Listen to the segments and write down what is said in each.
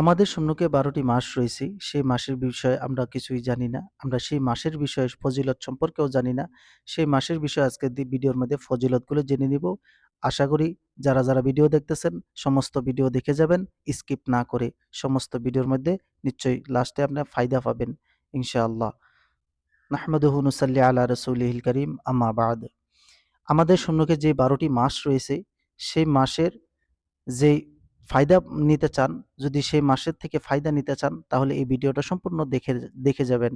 আমাদের সম্মুখে ১২টি মাস রয়েছে। সেই মাসের বিষয়ে আমরা কিছুই জানি না। আমরা সেই মাসের বিষয়ে ফজিলত সম্পর্কেও জানি না। সেই মাসের বিষয়ে আজকের ভিডিওর মধ্যে ফজিলতগুলো জেনে নিব। আশা করি যারা ভিডিও দেখতেছেন সমস্ত ভিডিও দেখে যাবেন স্কিপ না করে। সমস্ত ভিডিওর মধ্যে নিশ্চয়ই লাস্টে আপনার ফায়দা পাবেন ইনশাআল্লাহ। নাহমাদুহু নুসাল্লি আলা রাসূলিহিল কারীম আম্মা বা'দ। আমাদের সম্মুখে যে ১২টি মাস রয়েছে সেই মাসের যেই ফায়দা নিতে চান, যদি সেই মাসের থেকে ফায়দা নিতে চান তাহলে এই ভিডিওটা সম্পূর্ণ দেখে যাবেন।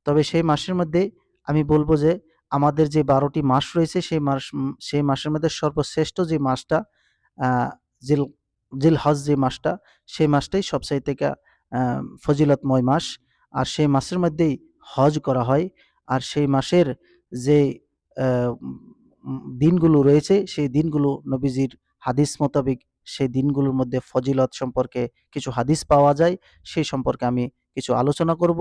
তবে সেই মাসের মধ্যে আমি বলব যে আমাদের যে ১২টি মাস রয়েছে সেই মাসের মধ্যে সর্বশ্রেষ্ঠ যে মাসটা আ জিল জিলহজ যে মাসটা, সেই মাসটাই সবচাইতে ফজিলতময় মাস। আর সেই মাসের মধ্যেই হজ করা হয়। আর সেই মাসের যে আ দিনগুলো রয়েছে সেই দিনগুলো নবীজির হাদিস মোতাবিক সেই দিনগুলোর মধ্যে ফজিলত সম্পর্কে কিছু হাদিস পাওয়া যায়। সেই সম্পর্কে আমি কিছু আলোচনা করব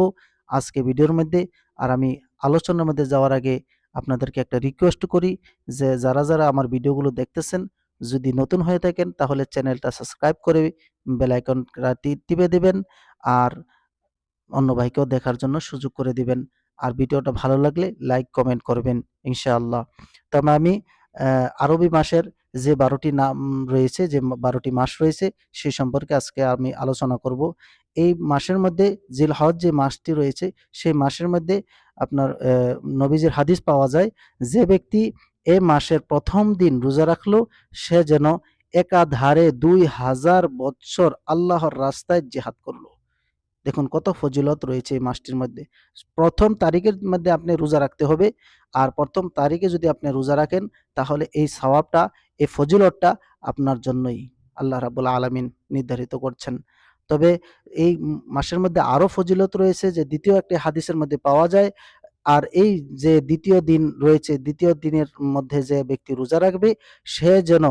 আজকে ভিডিওর মধ্যে। আর আমি আলোচনার মধ্যে যাওয়ার আগে আপনাদেরকে একটা রিকোয়েস্ট করি যে যারা আমার ভিডিওগুলো দেখতেছেন, যদি নতুন হয়ে থাকেন তাহলে চ্যানেলটা সাবস্ক্রাইব করে বেল আইকনটা টিপে দিবেন। আর অন্য ভাইকেও দেখার জন্য সুযোগ করে দিবেন। আর ভিডিওটা ভালো লাগলে লাইক, কমেন্ট করবেন ইনশাআল্লাহ। তবে আমি আরবি মাসের যে ১২টি নাম রয়েছে, যে ১২টি মাস রয়েছে সে সম্পর্কে আজকে আমি আলোচনা করব। এই মাসের মধ্যে জিলহজ যে মাসটি রয়েছে সেই মাসের মধ্যে আপনার নবীজির হাদিস পাওয়া যায়, যে ব্যক্তি এ মাসের ১ম দিন রোজা রাখলো সে যেন একাধারে ২,০০০ বৎসর আল্লাহর রাস্তায় জিহাদ করল। দেখুন কত ফজিলত রয়েছে এই মাসটির মধ্যে। ১ম তারিখের মধ্যে আপনি রোজা রাখতে হবে। আর ১ম তারিখে যদি আপনি রোজা রাখেন তাহলে এই সওয়াবটা, এই ফজিলতটা আপনার জন্যই আল্লাহ রাব্বুল আলামিন নির্ধারিত করছেন। তবে এই মাসের মধ্যে আরো ফজিলত রয়েছে, যে ২য় একটি হাদিসের মধ্যে পাওয়া যায়। আর এই যে ২য় দিন রয়েছে, ২য় দিনের মধ্যে যে ব্যক্তি রোজা রাখবে সে যেন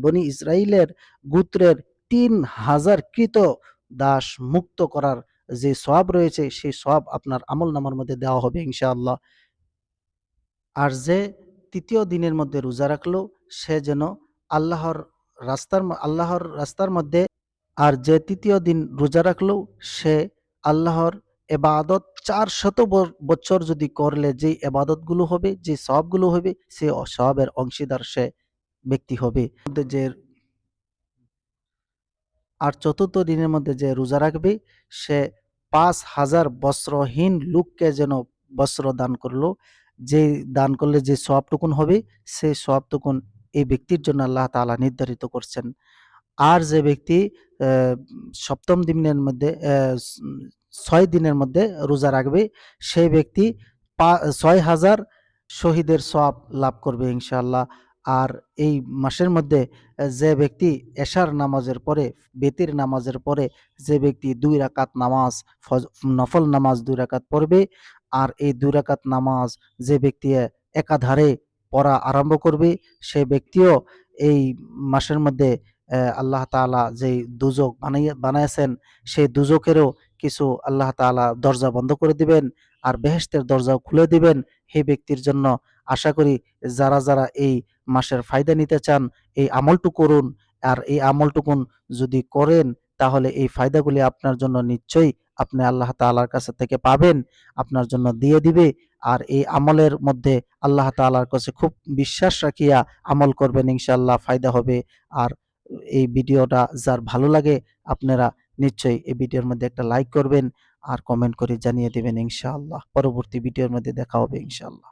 বনী ইসরাইলের গোত্রের ৩,০০০ দাস মুক্ত করার যে সওয়াব রয়েছে সেই সওয়াব আপনার আমলনামার মধ্যে দেওয়া হবে ইনশাআল্লাহ। আর যে ৩য় দিনের মধ্যে রোজা রাখলো সে যেন আল্লাহর আল্লাহর রাস্তার মধ্যে, আর যে ৩য় দিন রোজা রাখলো সে আল্লাহর এবাদত ৪০০ বছর যদি করলে যেই এবাদতগুলো হবে, যে সওয়াবগুলো হবে, সে সওয়াবের অংশীদার সে ব্যক্তি হবে। যে আর ৪র্থ দিনের মধ্যে যে রোজা রাখবে সে ৫,০০০ বস্ত্রহীন লোককে যেন বস্ত্র দান করলো। যে দান করলে যে সওয়াবটুকুন হবে সেই সওয়াবটুকুন এই ব্যক্তির জন্য আল্লাহ তাআলা নির্ধারিত করছেন। আর যে ব্যক্তি অ্যা ৭ম দিনের মধ্যে ৬ দিনের মধ্যে রোজা রাখবে সেই ব্যক্তি ৬,০০০ শহীদের সওয়াব লাভ করবে ইনশাআল্লাহ। আর এই মাসের মধ্যে যে ব্যক্তি এশার নামাজের পরে, বেতির নামাজের পরে যে ব্যক্তি ২ রাকাত নামাজ, নফল নামাজ ২ রাকাত পড়বে, আর এই ২ রাকাত নামাজ যে ব্যক্তি একাধারে পড়া আরম্ভ করবে সে ব্যক্তিও এই মাসের মধ্যে আল্লাহ তাআলা যেই দোজখ বানাইয়াছেন সেই দোজখেরও কিছু আল্লাহ তাআলা দরজা বন্ধ করে দিবেন আর বেহেশতের দরজাও খুলে দিবেন সেই ব্যক্তির জন্য। আশা করি যারা এই মাসের ফায়দা নিতে চান এই আমলটুকু করুন। আর এই আমলটুকুন যদি করেন তাহলে এই ফায়দাগুলি আপনার জন্য নিশ্চয়ই আপনি আল্লাহ তাআলার কাছে থেকে পাবেন, আপনার জন্য দিয়ে দিবে। আর এই আমলের মধ্যে আল্লাহ তাআলার কাছে খুব বিশ্বাস রাখিয়া আমল করবেন, ইনশাআল্লাহ ফায়দা হবে। আর এই ভিডিওটা যার ভালো লাগে আপনারা নিশ্চয়ই এই ভিডিওর মধ্যে একটা লাইক করবেন আর কমেন্ট করে জানিয়ে দিবেন ইনশাআল্লাহ। পরবর্তী ভিডিওর মধ্যে দেখা হবে ইনশাআল্লাহ।